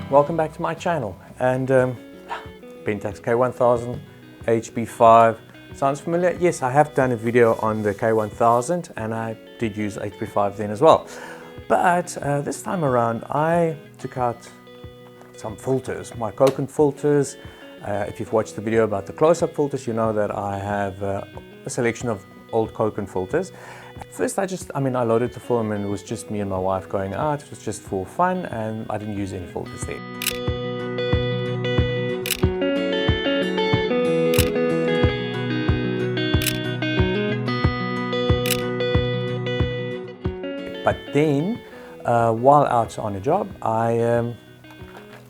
welcome back to my channel. And Pentax K1000 HP5 sounds familiar? Yes, I have done a video on the K1000 and I did use HP5 then as well. But this time around I took out some filters, my Koken filters. If you've watched the video about the close-up filters, you know that I have a selection of old Koken filters. First I loaded the film and it was just me and my wife going out. It was just for fun and I didn't use any filters there. But then, while out on a job, I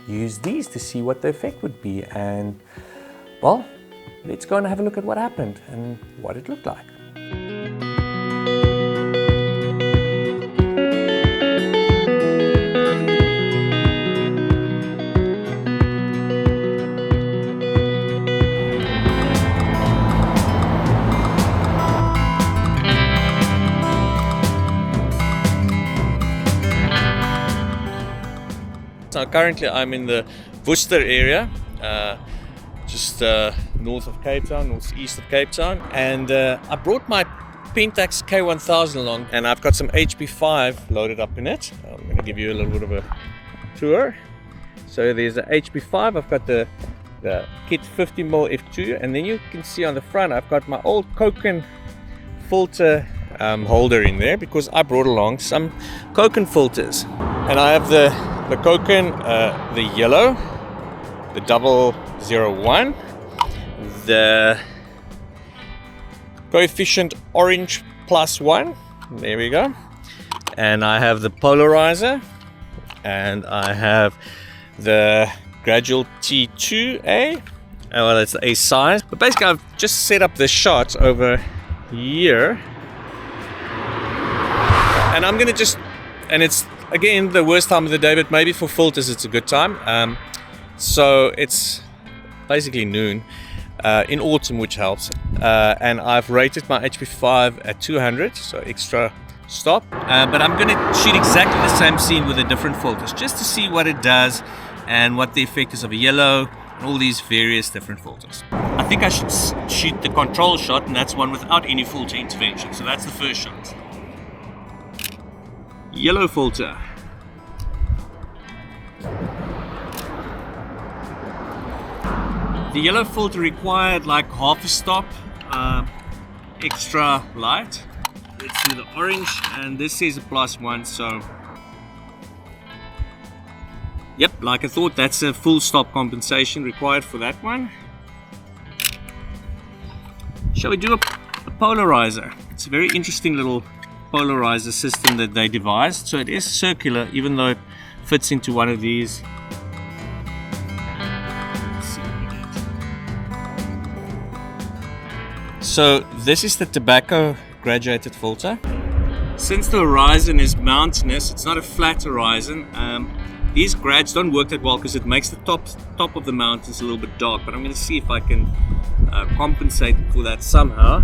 used these to see what the effect would be, and well, let's go and have a look at what happened and what it looked like. So currently I'm in the Worcester area, just north of Cape Town, northeast of Cape Town, and I brought my Pentax K1000 along, and I've got some HP5 loaded up in it. I'm going to give you a little bit of a tour. So there's the HP5, I've got the kit 50mm F2, and then you can see on the front I've got my old Koken filter holder in there because I brought along some Koken filters, and I have the Koken, the yellow, the 001, the coefficient orange +1, there we go, and I have the polarizer, and I have the gradual T2A, well it's the A size, but basically I've just set up this shot over here, and I'm gonna and it's again the worst time of the day, but maybe for filters it's a good time. So it's basically noon in autumn, which helps, and I've rated my HP5 at 200, so extra stop, but I'm going to shoot exactly the same scene with the different filters just to see what it does and what the effect is of a yellow and all these various different filters. I think I should shoot the control shot, and that's one without any filter intervention, so that's the first shot. Yellow filter. The yellow filter required like half a stop extra light. Let's do the orange, and this says a +1, so yep, like I thought, that's a full stop compensation required for that one. Shall we do a polarizer? It's a very interesting little polarizer system that they devised. So it is circular, even though it fits into one of these. So this is the tobacco graduated filter. Since the horizon is mountainous, it's not a flat horizon, these grads don't work that well because it makes the top of the mountains a little bit dark, but I'm going to see if I can compensate for that somehow.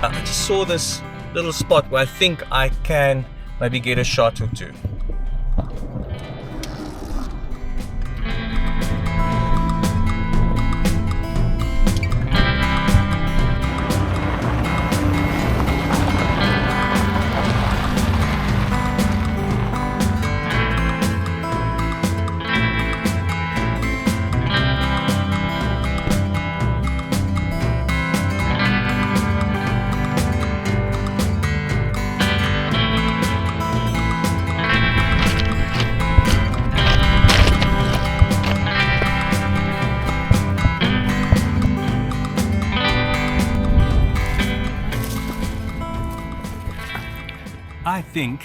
I just saw this little spot where I think I can maybe get a shot or two. I think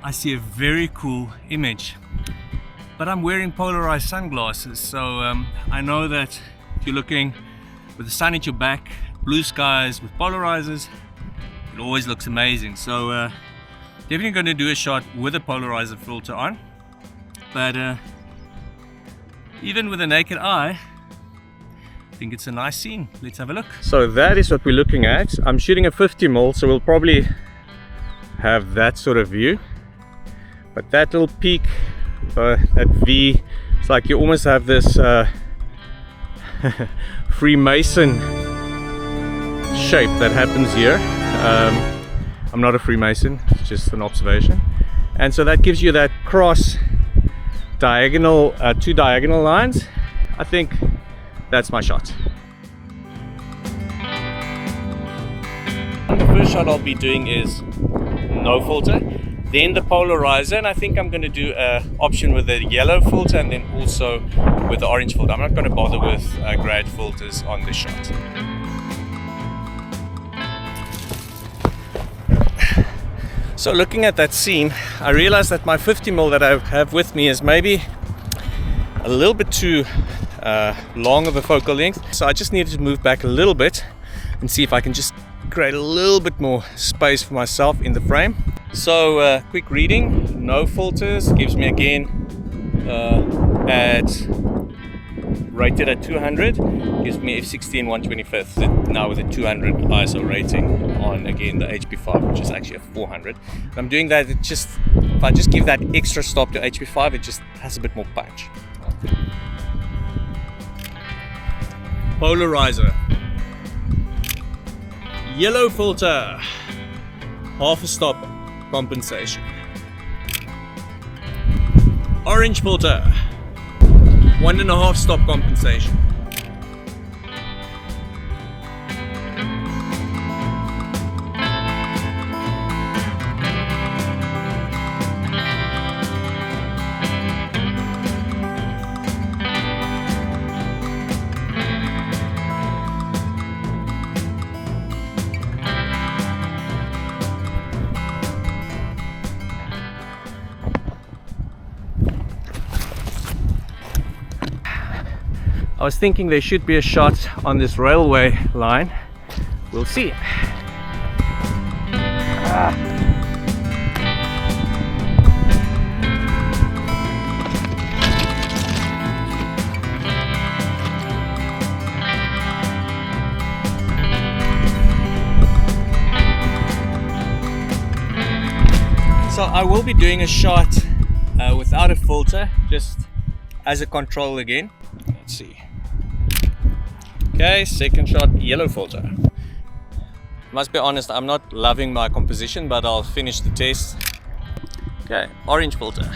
I see a very cool image, but I'm wearing polarized sunglasses, so I know that if you're looking with the sun at your back, blue skies with polarizers, it always looks amazing. So definitely going to do a shot with a polarizer filter on, but even with a naked eye, I think it's a nice scene. Let's have a look. So that is what we're looking at. I'm shooting a 50mm, so we'll probably have that sort of view, but that little peak, that V, it's like you almost have this Freemason shape that happens here. I'm not a Freemason, it's just an observation. And so that gives you that cross diagonal, two diagonal lines. I think that's my shot. The first shot I'll be doing is no filter, then the polarizer, and I think I'm going to do an option with the yellow filter and then also with the orange filter. I'm not going to bother with grade filters on this shot. So looking at that scene, I realized that my 50mm that I have with me is maybe a little bit too long of a focal length. So I just needed to move back a little bit and see if I can just create a little bit more space for myself in the frame. So quick reading, no filters, gives me again rated at 200, gives me f16 1/25 now with a 200 ISO rating on again the HP5, which is actually a 400. And I'm doing that, if I just give that extra stop to HP5, it just has a bit more punch. Polarizer, yellow filter, half a stop compensation. Orange filter, 1.5 stop compensation. I was thinking there should be a shot on this railway line. We'll see. So I will be doing a shot without a filter, just as a control again. Let's see. Okay, second shot, yellow filter. Must be honest, I'm not loving my composition, but I'll finish the test. Okay, orange filter.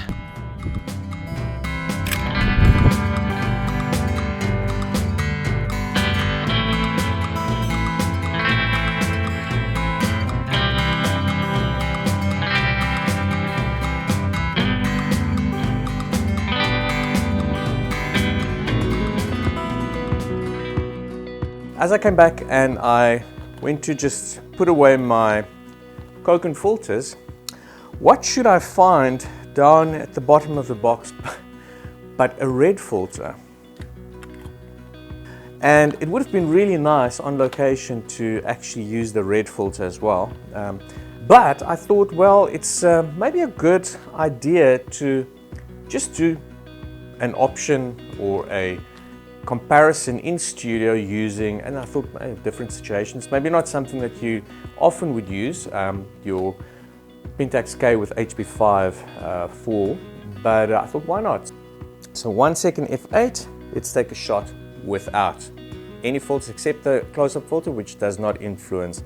As I came back and I went to just put away my Coke and filters, what should I find down at the bottom of the box but a red filter? And it would have been really nice on location to actually use the red filter as well. But I thought, well, it's maybe a good idea to just do an option or a comparison in studio using, and I thought different situations, maybe not something that you often would use, your Pentax K with HP5 full, but I thought why not? So 1 second f8, let's take a shot without any filters except the close-up filter, which does not influence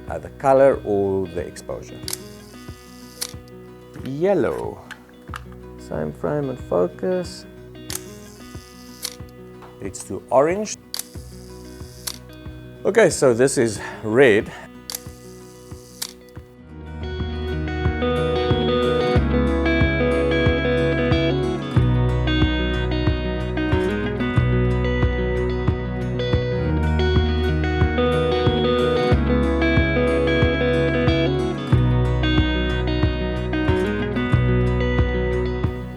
the color or the exposure. Yellow, same frame and focus. Let's do orange. Okay, so this is red.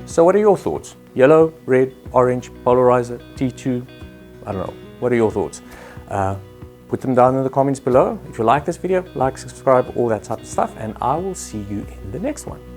So what are your thoughts? Yellow, red, orange, polarizer, T2, I don't know. What are your thoughts? Put them down in the comments below. If you like this video, like, subscribe, all that type of stuff, and I will see you in the next one.